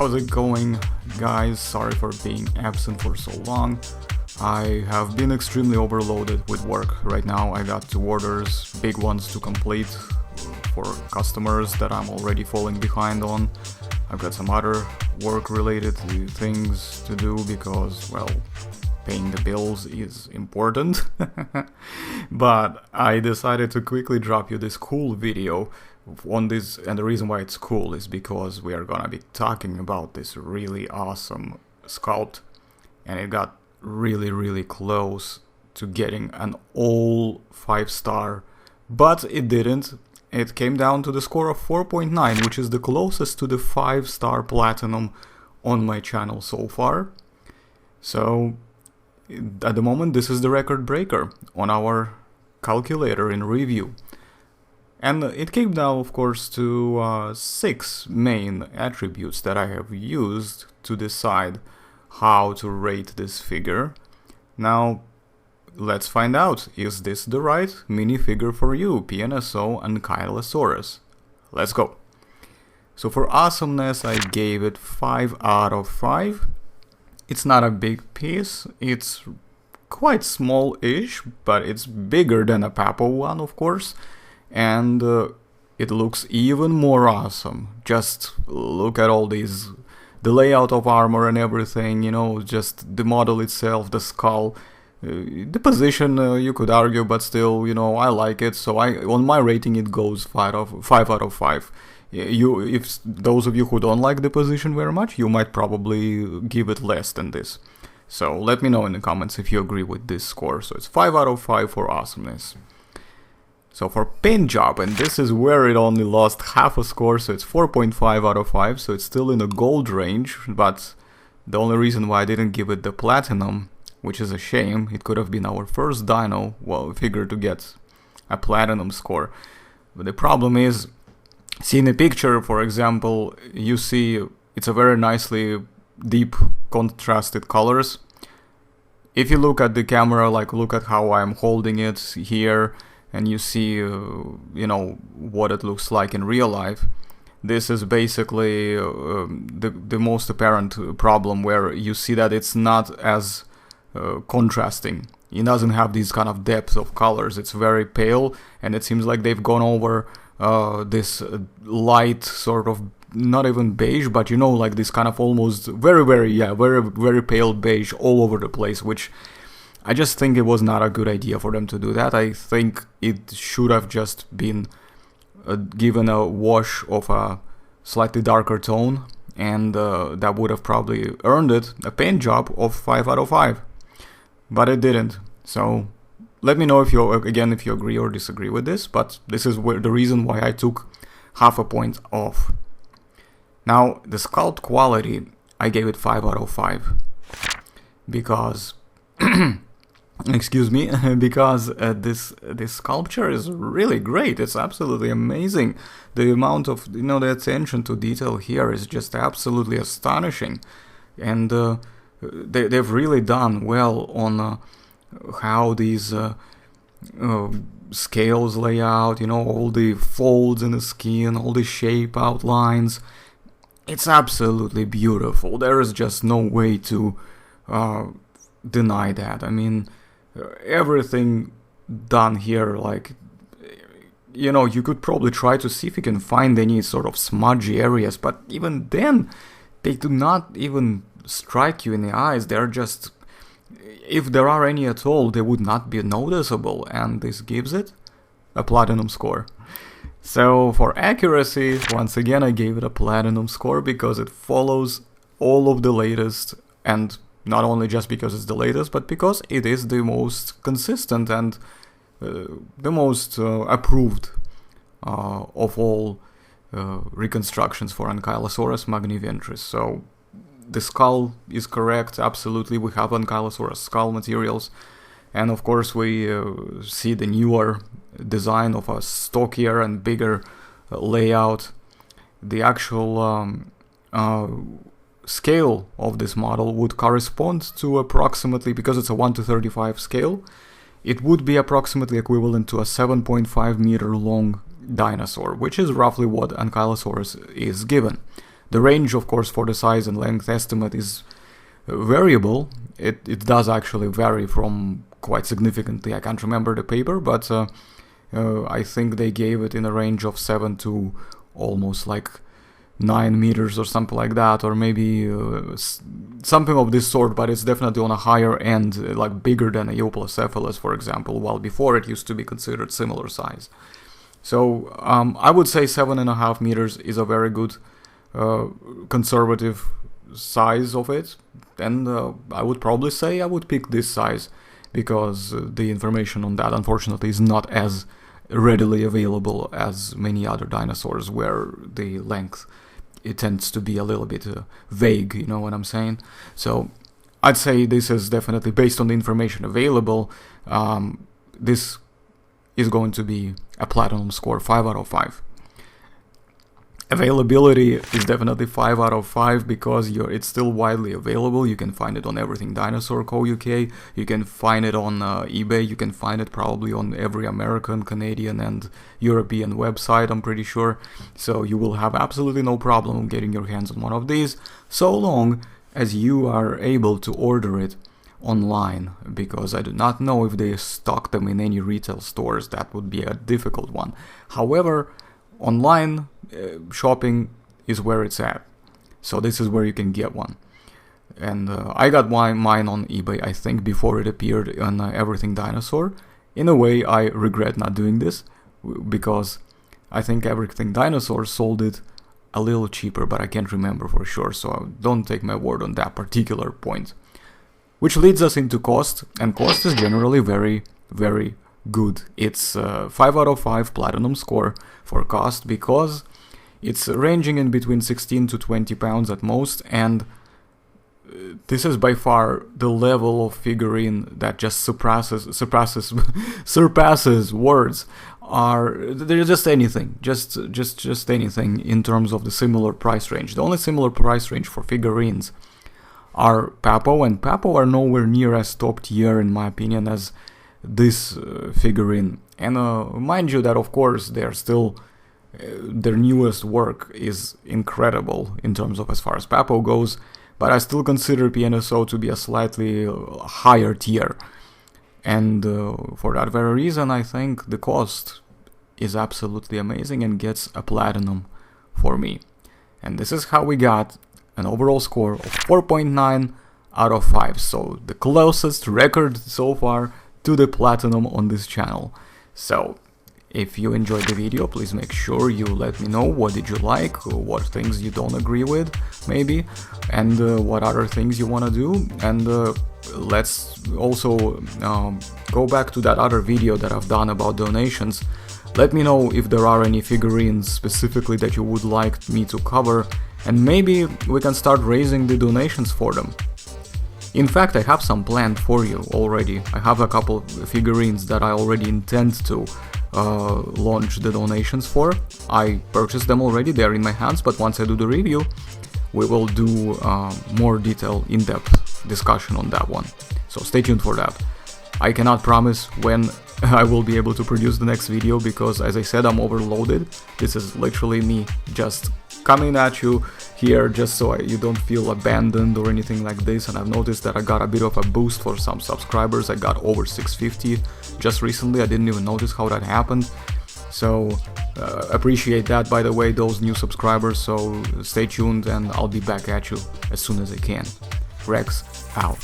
How's it going, guys? Sorry for being absent for so long. I have been extremely overloaded with work right now. I got 2 orders, big ones to complete for customers that I'm already falling behind on. I've got some other work-related things to do because, well, paying the bills is important. But I decided to quickly drop you this cool video on this, and the reason why it's cool is because we are gonna be talking about this really awesome sculpt, and it got really close to getting an all 5-star, but it didn't. It came down to the score of 4.9, which is the closest to the 5-star platinum on my channel so far. So at the moment this is the record breaker on our calculator in review. And it came down, of course, to 6 main attributes that I have used to decide how to rate this figure. Now, let's find out, is this the right minifigure for you, PNSO ANKYLOSAURUS? Let's go. So for awesomeness, I gave it 5 out of 5. It's not a big piece, it's quite small-ish, but it's bigger than a Papo one, of course. And it looks even more awesome. Just look at all these, the layout of armor and everything, you know, just the model itself, the skull, the position, you could argue, but still, you know, I like it. So on my rating it goes 5 out of 5. If those of you who don't like the position very much, you might probably give it less than this. So let me know in the comments if you agree with this score. So it's 5 out of 5 for awesomeness. So for paint job, and this is where it only lost half a score, so it's 4.5 out of 5, so it's still in the gold range, but the only reason why I didn't give it the platinum, which is a shame, it could have been our first dino, well, figure to get a platinum score. But the problem is, see in the picture, for example, you see it's a very nicely deep contrasted colors. If you look at the camera, like look at how I'm holding it here, and you see, you know, what it looks like in real life. This is basically the most apparent problem, where you see that it's not as contrasting. It doesn't have these kind of depth of colors. It's very pale, and it seems like they've gone over this light sort of, not even beige, but you know, like this kind of almost very pale beige all over the place, which I just think it was not a good idea for them to do that. I think it should have just been given a wash of a slightly darker tone, and that would have probably earned it a paint job of 5 out of 5. But it didn't. So let me know if you agree or disagree with this, but this is the reason why I took half a point off. Now, the sculpt quality, I gave it 5 out of 5. Because excuse me, because this sculpture is really great. It's absolutely amazing. The amount of, you know, the attention to detail here is just absolutely astonishing, and they've really done well on how these scales lay out. You know, all the folds in the skin, all the shape outlines. It's absolutely beautiful. There is just no way to deny that. I mean, everything done here, like, you know, you could probably try to see if you can find any sort of smudgy areas, but even then they do not even strike you in the eyes. They're just, if there are any at all, they would not be noticeable, and this gives it a platinum score. So for accuracy, once again I gave it a platinum score because it follows all of the latest, and not only just because it's the latest, but because it is the most consistent and the most approved of all reconstructions for Ankylosaurus magniventris. So the skull is correct, absolutely. We have Ankylosaurus skull materials, and of course we see the newer design of a stockier and bigger layout. The actual scale of this model would correspond to approximately, because it's a 1:35 scale, it would be approximately equivalent to a 7.5 meter long dinosaur, which is roughly what Ankylosaurus is given. The range, of course, for the size and length estimate is variable. It does actually vary from quite significantly. I can't remember the paper, but I think they gave it in a range of 7 to almost like 9 meters or something like that, or maybe something of this sort, but it's definitely on a higher end, like bigger than a Euoplocephalus, for example, while before it used to be considered similar size. So I would say 7.5 meters is a very good conservative size of it, and I would probably say I would pick this size, because the information on that unfortunately is not as readily available as many other dinosaurs, where the length, it tends to be a little bit vague, you know what I'm saying? So I'd say this is definitely, based on the information available, this is going to be a platinum score, 5 out of 5. Availability is definitely 5 out of 5, because it's still widely available. You can find it on Everything Dinosaur Co. UK, you can find it on eBay, you can find it probably on every American, Canadian and European website, I'm pretty sure. So you will have absolutely no problem getting your hands on one of these, so long as you are able to order it online, because I do not know if they stock them in any retail stores. That would be a difficult one. However, online shopping is where it's at, so this is where you can get one. And I got mine on eBay, I think, before it appeared on Everything Dinosaur. In a way, I regret not doing this, because I think Everything Dinosaur sold it a little cheaper, but I can't remember for sure, so don't take my word on that particular point. Which leads us into cost, and cost is generally very, very good. It's 5 out of 5 platinum score for cost, because it's ranging in between 16 to 20 pounds at most, and this is by far the level of figurine that just surpasses words. They're just anything, just anything in terms of the similar price range. The only similar price range for figurines are Papo, and Papo are nowhere near as top tier, in my opinion, as this figurine. And mind you that, of course, they're still their newest work is incredible in terms of as far as Papo goes, but I still consider PNSO to be a slightly higher tier. And for that very reason, I think the cost is absolutely amazing and gets a platinum for me. And this is how we got an overall score of 4.9 out of 5. So the closest record so far to the platinum on this channel. So if you enjoyed the video, please make sure you let me know what did you like, what things you don't agree with, maybe, and what other things you want to do. And let's also go back to that other video that I've done about donations. Let me know if there are any figurines specifically that you would like me to cover, and maybe we can start raising the donations for them. In fact, I have some planned for you already. I have a couple of figurines that I already intend to launch the donations for. I purchased them already, they are in my hands, but once I do the review, we will do more detailed, in-depth discussion on that one. So stay tuned for that. I cannot promise when I will be able to produce the next video, because as I said, I'm overloaded. This is literally me just coming at you here just so you don't feel abandoned or anything like this. And I've noticed that I got a bit of a boost for some subscribers. I got over 650 just recently. I didn't even notice how that happened. So appreciate that, by the way, those new subscribers. So stay tuned and I'll be back at you as soon as I can. Rex out.